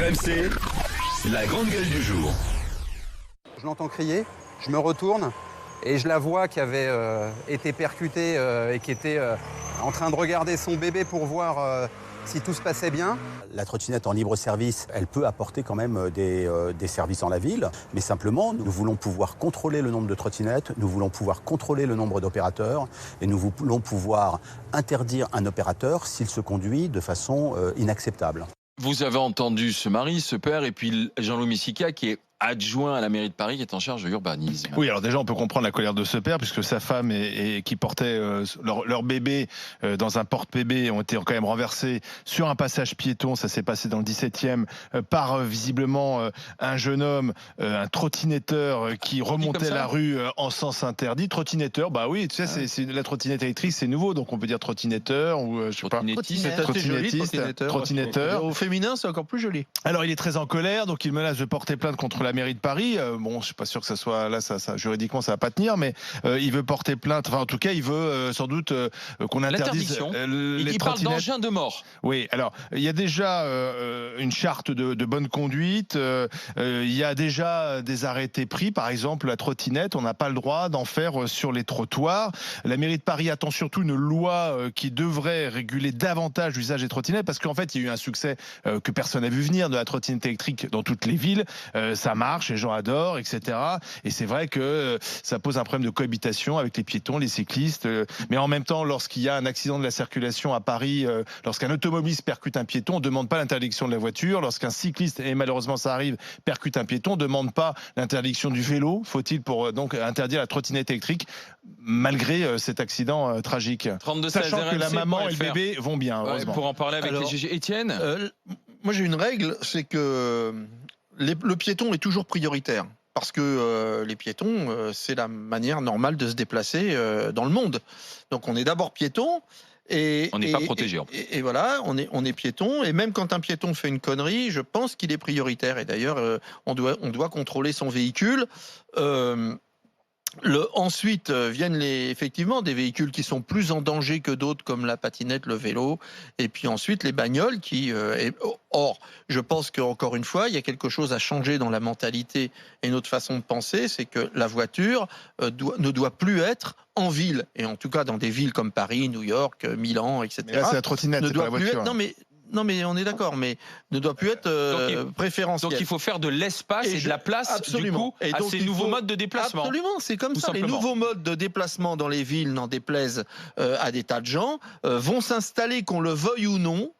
RMC, la grande gueule du jour. Je l'entends crier, je me retourne et je la vois qui avait été percutée et qui était en train de regarder son bébé pour voir si tout se passait bien. La trottinette en libre service, elle peut apporter quand même des services dans la ville, mais simplement, nous voulons pouvoir contrôler le nombre de trottinettes, nous voulons pouvoir contrôler le nombre d'opérateurs et nous voulons pouvoir interdire un opérateur s'il se conduit de façon inacceptable. Vous avez entendu ce mari, ce père, et puis Jean-Louis Messica qui est adjoint à la mairie de Paris, qui est en charge de l'urbanisme. Oui, alors déjà on peut comprendre la colère de ce père, puisque sa femme qui portait leur bébé dans un porte-bébé ont été quand même renversés sur un passage piéton. Ça s'est passé dans le 17e par visiblement un jeune homme, un trottinetteur qui remontait la rue en sens interdit. Trottinetteur, bah oui, tu sais, c'est la trottinette électrique, c'est nouveau, donc on peut dire trottinetteur ou je sais pas. Trottinetteur. Au féminin, c'est encore plus joli. Alors il est très en colère, donc il menace de porter plainte contre la mairie de Paris. Bon, je suis pas sûr que ça soit là, ça juridiquement ça va pas tenir, mais il veut porter plainte. Enfin, en tout cas, il veut sans doute qu'on interdise les il parle d'engin de mort. Oui, alors il y a déjà une charte de bonne conduite. Il y a déjà des arrêtés pris. Par exemple, la trottinette, on n'a pas le droit d'en faire sur les trottoirs. La mairie de Paris attend surtout une loi qui devrait réguler davantage l'usage des trottinettes, parce qu'en fait, il y a eu un succès que personne n'a vu venir de la trottinette électrique dans toutes les villes. Ça marche, les gens adorent, etc. Et c'est vrai que ça pose un problème de cohabitation avec les piétons, les cyclistes. Mais en même temps, lorsqu'il y a un accident de la circulation à Paris, lorsqu'un automobiliste percute un piéton, on ne demande pas l'interdiction de la voiture. Lorsqu'un cycliste, et malheureusement ça arrive, percute un piéton, on ne demande pas l'interdiction du vélo. Faut-il pour donc interdire la trottinette électrique malgré cet accident tragique, sachant que la maman et le bébé vont bien, heureusement. Pour en parler avec Étienne, moi j'ai une règle, c'est que le piéton est toujours prioritaire. Parce que les piétons, c'est la manière normale de se déplacer dans le monde. Donc on est d'abord piéton. Et on n'est pas protégé. Et voilà, on est piéton. Et même quand un piéton fait une connerie, je pense qu'il est prioritaire. Et d'ailleurs, on doit contrôler son véhicule. Ensuite viennent effectivement des véhicules qui sont plus en danger que d'autres, comme la patinette, le vélo, et puis ensuite les bagnoles Or, je pense qu'encore une fois, il y a quelque chose à changer dans la mentalité et notre façon de penser, c'est que la voiture ne doit plus être en ville, et en tout cas dans des villes comme Paris, New York, Milan, etc. Mais là, c'est la trottinette, c'est pas la voiture. Non mais on est d'accord, mais ne doit plus être préférentiel. Donc il faut faire de l'espace et de la place absolument. Du coup, à ces nouveaux modes de déplacement. Absolument, c'est comme ça. Les nouveaux modes de déplacement dans les villes, n'en déplaise à des tas de gens, vont s'installer qu'on le veuille ou non.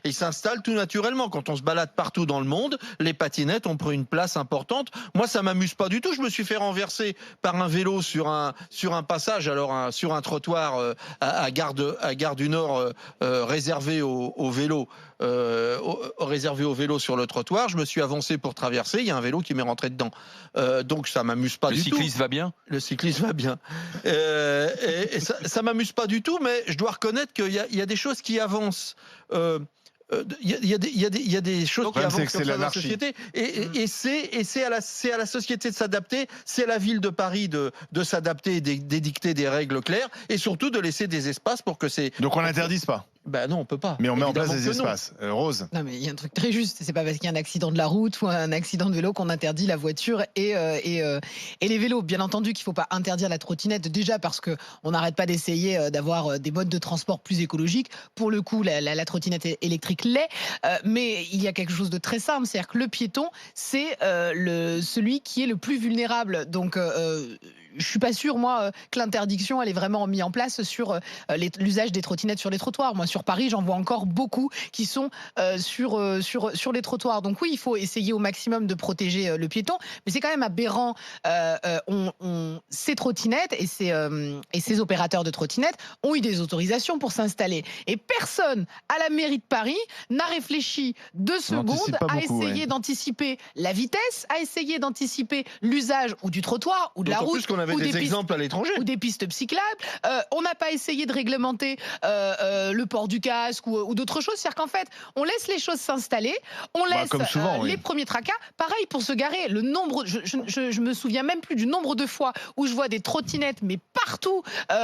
Et ils s'installent tout naturellement. Quand on se balade partout dans le monde, les patinettes ont pris une place importante. Moi, ça m'amuse pas du tout. Je me suis fait renverser par un vélo sur un passage, sur un trottoir à Gare du Nord réservé aux vélos. Réservé aux vélos sur le trottoir. Je me suis avancé pour traverser. Il y a un vélo qui m'est rentré dedans. Donc ça m'amuse pas du tout. Le cycliste va bien ? Le cycliste va bien. Et ça m'amuse pas du tout, mais je dois reconnaître qu'il y a des choses qui avancent. Il y a des choses qui avancent comme ça dans la société, et c'est à la société de s'adapter, c'est à la ville de Paris de s'adapter et d'édicter des règles claires, et surtout de laisser des espaces pour que Donc on n'interdise pas. Ben non, on peut pas. Mais on met en place des espaces. Rose. Non, mais il y a un truc très juste. C'est pas parce qu'il y a un accident de la route ou un accident de vélo qu'on interdit la voiture et les vélos. Bien entendu qu'il faut pas interdire la trottinette, déjà parce que on n'arrête pas d'essayer d'avoir des modes de transport plus écologiques. Pour le coup, la trottinette électrique l'est. Mais il y a quelque chose de très simple, c'est-à-dire que le piéton, c'est celui qui est le plus vulnérable. Donc je suis pas sûre, moi, que l'interdiction elle est vraiment mise en place sur l'usage des trottinettes sur les trottoirs. Moi, sur Paris, j'en vois encore beaucoup qui sont sur les trottoirs. Donc oui, il faut essayer au maximum de protéger le piéton, mais c'est quand même aberrant. Ces trottinettes et ces opérateurs de trottinettes ont eu des autorisations pour s'installer, et personne à la mairie de Paris n'a réfléchi 2 secondes à essayer d'anticiper la vitesse, à essayer d'anticiper l'usage ou du trottoir ou de la route. avait des exemples à l'étranger. Ou des pistes cyclables. On n'a pas essayé de réglementer le port du casque ou d'autres choses. C'est-à-dire qu'en fait, on laisse les choses s'installer, on laisse comme souvent, les premiers tracas. Pareil pour se garer. Le nombre, je me souviens même plus du nombre de fois où je vois des trottinettes, mais partout,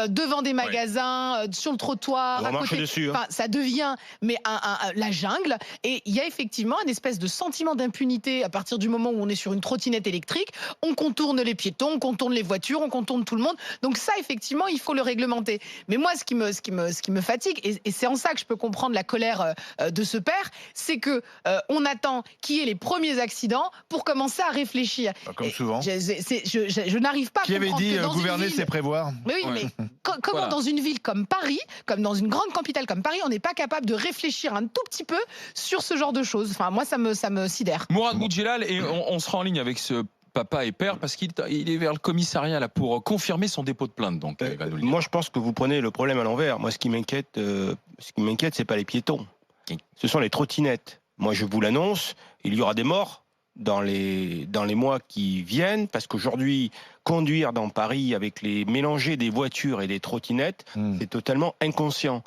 devant des magasins, sur le trottoir, à côté. Dessus, hein. Enfin, ça devient la jungle. Et il y a effectivement une espèce de sentiment d'impunité à partir du moment où on est sur une trottinette électrique. On contourne les piétons, on contourne les voitures, on contourne tout le monde. Donc ça, effectivement, il faut le réglementer. Mais moi, ce qui me fatigue, et c'est en ça que je peux comprendre la colère de ce père, c'est que on attend qu'il y ait les premiers accidents pour commencer à réfléchir. Comme souvent. Je n'arrive pas à comprendre. Qui avait dit que dans gouverner, une ville... c'est prévoir. Mais oui, mais comment dans une ville comme Paris, comme dans une grande capitale comme Paris, on n'est pas capable de réfléchir un tout petit peu sur ce genre de choses. Enfin, moi, ça me sidère. Mourad Boudjelal, et on sera en ligne avec ce papa et père parce qu'il est vers le commissariat là pour confirmer son dépôt de plainte. Donc, moi, je pense que vous prenez le problème à l'envers. Moi, ce qui m'inquiète, c'est pas les piétons. Ce sont les trottinettes. Moi, je vous l'annonce, il y aura des morts dans les mois qui viennent, parce qu'aujourd'hui, conduire dans Paris avec les mélanger des voitures et des trottinettes, c'est totalement inconscient.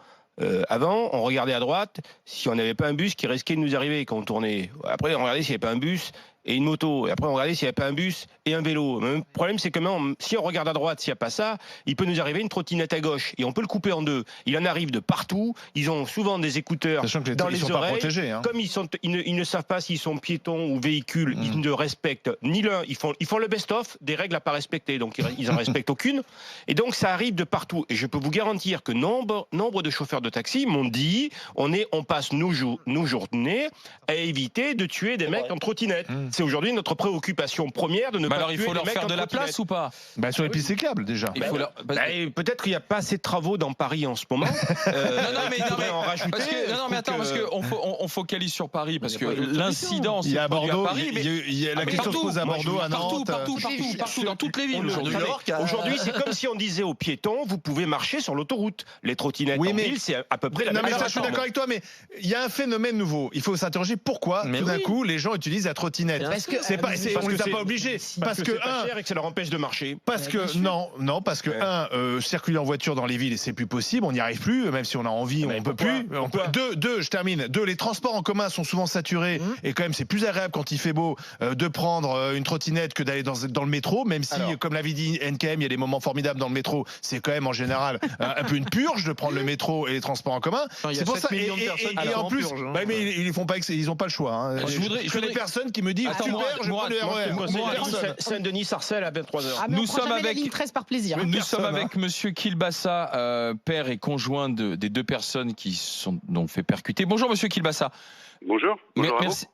Avant, on regardait à droite si on n'avait pas un bus qui risquait de nous arriver quand on tournait. Après, on regardait s'il n'y avait pas un bus et une moto. Et après, on regardait s'il n'y avait pas un bus et un vélo. Le problème, c'est que même si on regarde à droite, s'il n'y a pas ça, il peut nous arriver une trottinette à gauche et on peut le couper en deux. Il en arrive de partout. Ils ont souvent des écouteurs dans les oreilles. Pas protégés, hein. Comme ils ne savent pas s'ils sont piétons ou véhicules, ils ne respectent ni l'un. Ils font le best-of des règles à pas respecter. Donc, ils en respectent aucune. Et donc, ça arrive de partout. Et je peux vous garantir que nombre de chauffeurs de taxi m'ont dit on passe nos journées à éviter de tuer des mecs en trottinette. C'est aujourd'hui notre préoccupation première de ne pas tuer des mecs en trottinette. Alors il faut leur faire de la place ou pas? Sur les pistes cyclables déjà. Peut-être qu'il n'y a pas assez de travaux dans Paris en ce moment. En rajouter. Parce que on focalise sur Paris parce que l'incident il y a à Bordeaux, Paris, il y a la question se pose à Bordeaux, à Nantes, partout dans toutes les villes aujourd'hui. Aujourd'hui, c'est comme si on disait aux piétons, vous pouvez marcher sur l'autoroute. Les trottinettes en ville, c'est à peu près la même chose. Je suis d'accord avec toi, mais il y a un phénomène nouveau. Il faut s'interroger pourquoi tout d'un coup les gens utilisent la trottinette. Parce que on les a pas obligés. Parce que c'est pas cher et que ça leur empêche de marcher. Parce que parce que circuler en voiture dans les villes, c'est plus possible. On n'y arrive plus, même si on a envie, on peut plus. Je termine. Les transports en commun sont souvent saturés et quand même c'est plus agréable quand il fait beau de prendre une trottinette que d'aller dans le métro, même si, comme l'avait dit NKM, il y a des moments formidables dans le métro. C'est quand même en général un peu une purge de prendre le métro et les transports en commun. C'est pour ça. Et en plus, mais ils font pas, ils ont pas le choix. Hein. Je connais personne qui me dit super, je prends le RER. Saint-Denis, Sarcelles à 23h. Nous sommes avec la ligne 13 par plaisir. Nous sommes avec Monsieur Kilbassa, père et conjoint des deux personnes qui sont donc fait percuter. Bonjour Monsieur Kilbassa. Bonjour.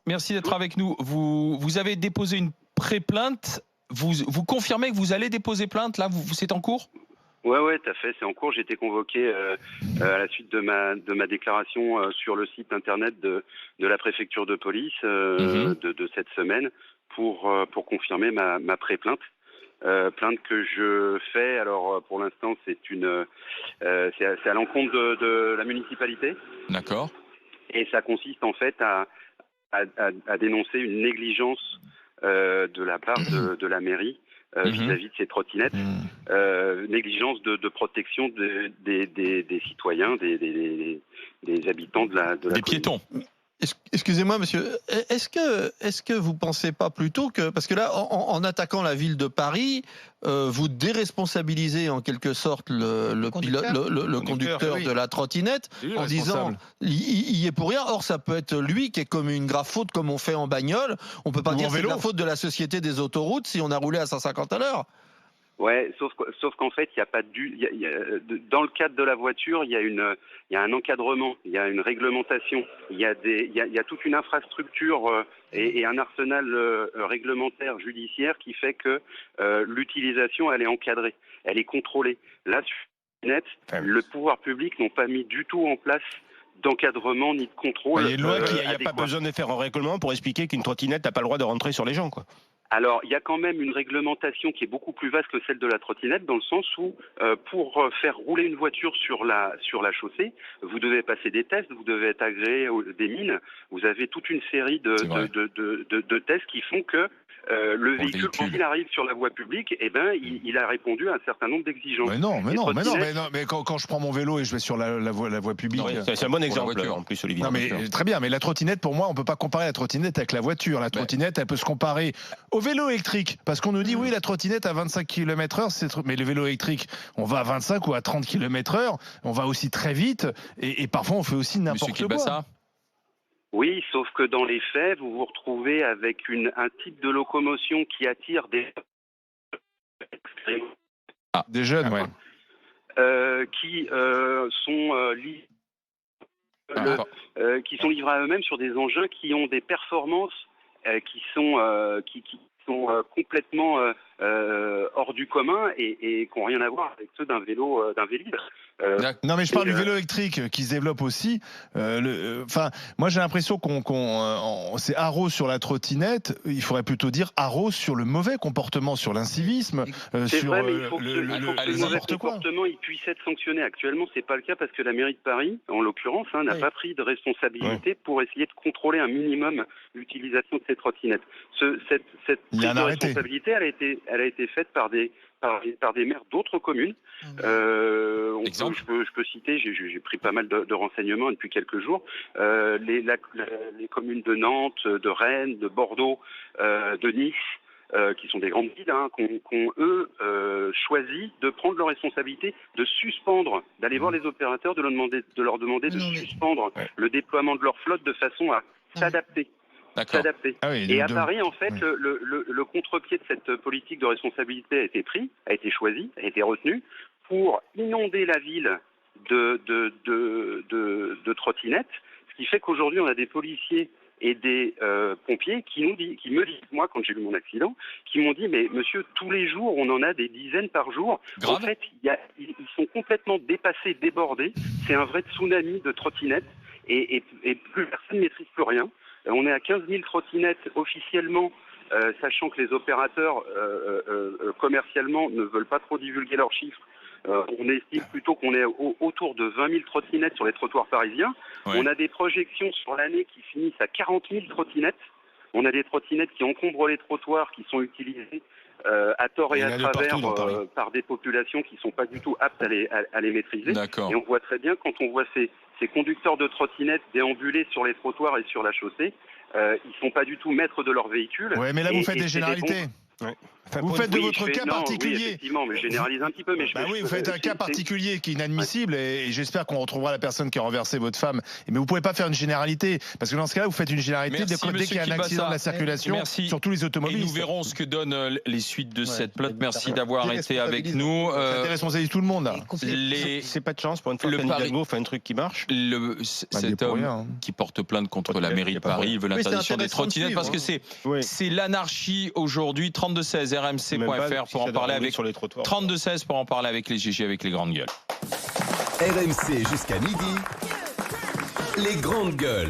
Merci d'être avec nous. Vous avez déposé une pré-plainte. Vous confirmez que vous allez déposer plainte là, c'est en cours? Ouais, tout à fait, c'est en cours. J'ai été convoqué à la suite de ma déclaration sur le site internet de la préfecture de police de cette semaine pour confirmer ma pré-plainte. Plainte que je fais. Alors pour l'instant, c'est à l'encontre de la municipalité. D'accord. Et ça consiste en fait à dénoncer une négligence de la part de la mairie vis-à-vis de ces trottinettes, négligence de protection des citoyens, des habitants de la des piétons. Excusez-moi, monsieur. Est-ce que vous pensez pas plutôt que, parce que là, en attaquant la ville de Paris, vous déresponsabilisez en quelque sorte le conducteur de la trottinette en disant il y est pour rien. Or, ça peut être lui qui est commis une grave faute comme on fait en bagnole. On peut pas dire que c'est la faute de la société des autoroutes si on a roulé à 150 à l'heure. Ouais, sauf qu'en fait, il y a pas dans le cadre de la voiture, il y a un encadrement, il y a une réglementation, il y a toute une infrastructure et un arsenal réglementaire judiciaire qui fait que l'utilisation, elle est encadrée, elle est contrôlée. Là, sur net, le pouvoir public n'ont pas mis du tout en place d'encadrement ni de contrôle. Il y a une loi il n'y a pas besoin de faire un règlement pour expliquer qu'une trottinette n'a pas le droit de rentrer sur les gens, quoi. Alors, il y a quand même une réglementation qui est beaucoup plus vaste que celle de la trottinette, dans le sens où, pour faire rouler une voiture sur la chaussée, vous devez passer des tests, vous devez être agréé des mines. Vous avez toute une série de tests qui font que le véhicule, quand il arrive sur la voie publique, eh ben, il a répondu à un certain nombre d'exigences. Mais quand je prends mon vélo et je vais sur la voie publique. C'est un bon exemple en plus, Olivier. Non, mais très bien, mais la trottinette, pour moi, on peut pas comparer la trottinette avec la voiture. La trottinette, elle peut se comparer au vélo électrique. Parce qu'on nous dit, oui, la trottinette à 25 km/h, mais le vélo électrique, on va à 25 ou à 30 km/h, on va aussi très vite, et parfois on fait aussi n'importe quoi. Oui, sauf que dans les faits, vous vous retrouvez avec un type de locomotion qui attire des jeunes, qui sont livrés à eux-mêmes sur des engins qui ont des performances qui sont complètement hors du commun et qui n'ont rien à voir avec ceux d'un vélo vélib. Non, mais je parle du vélo électrique qui se développe aussi. Moi j'ai l'impression c'est haro sur la trottinette. Il faudrait plutôt dire haro sur le mauvais comportement, sur l'incivisme, sur vrai, mais il faut que le mauvais comportement il puisse être sanctionné. Actuellement, c'est pas le cas parce que la mairie de Paris, en l'occurrence, n'a pas pris de responsabilité pour essayer de contrôler un minimum l'utilisation de ces trottinettes. Cette prise de responsabilité, elle a été faite par des maires d'autres communes. Je peux citer, j'ai pris pas mal de renseignements depuis quelques jours, les communes de Nantes, de Rennes, de Bordeaux, de Nice, qui sont des grandes villes, qui ont eux choisi de prendre leur responsabilité, de suspendre, d'aller voir les opérateurs, de leur demander de suspendre le déploiement de leur flotte de façon à s'adapter. Et à Paris, en fait, le contre-pied de cette politique de responsabilité a été choisi, a été retenu pour inonder la ville de trottinettes, ce qui fait qu'aujourd'hui, on a des policiers et des pompiers qui me disent, moi, quand j'ai eu mon accident, qui m'ont dit, mais monsieur, tous les jours, on en a des dizaines par jour. En fait, ils sont complètement dépassés, débordés. C'est un vrai tsunami de trottinettes et plus personne ne maîtrise plus rien. On est à 15 000 trottinettes officiellement, sachant que les opérateurs commercialement ne veulent pas trop divulguer leurs chiffres. On estime plutôt qu'on est autour de 20 000 trottinettes sur les trottoirs parisiens. On a des projections sur l'année qui finissent à 40 000 trottinettes. On a des trottinettes qui encombrent les trottoirs, qui sont utilisées à tort et à travers par des populations qui ne sont pas du tout aptes à les maîtriser. Et on voit très bien, quand on voit ces conducteurs de trottinettes déambuler sur les trottoirs et sur la chaussée, ils ne sont pas du tout maîtres de leur véhicule. Oui, mais là, vous faites des généralités. Vous faites de votre cas particulier. Oui, effectivement, mais je généralise un petit peu. Mais vous faites un cas particulier qui est inadmissible et j'espère qu'on retrouvera la personne qui a renversé votre femme. Mais vous ne pouvez pas faire une généralité parce que dans ce cas-là, vous faites une généralité dès qu'il y a un accident de la circulation sur tous les automobilistes. Et nous verrons ce que donnent les suites de cette plainte. Merci d'avoir été avec nous. Ça déresponsabilise tout le monde. C'est pas de chance pour une fois qu'Anne Hidalgo fait un truc qui marche. Cet homme qui porte plainte contre la mairie de Paris, il veut l'interdiction des trottinettes parce que c'est l'anarchie aujourd'hui. 3216 rmc.fr pour en parler avec 3216 pour en parler avec les GG, avec les grandes gueules. RMC jusqu'à midi, les grandes gueules.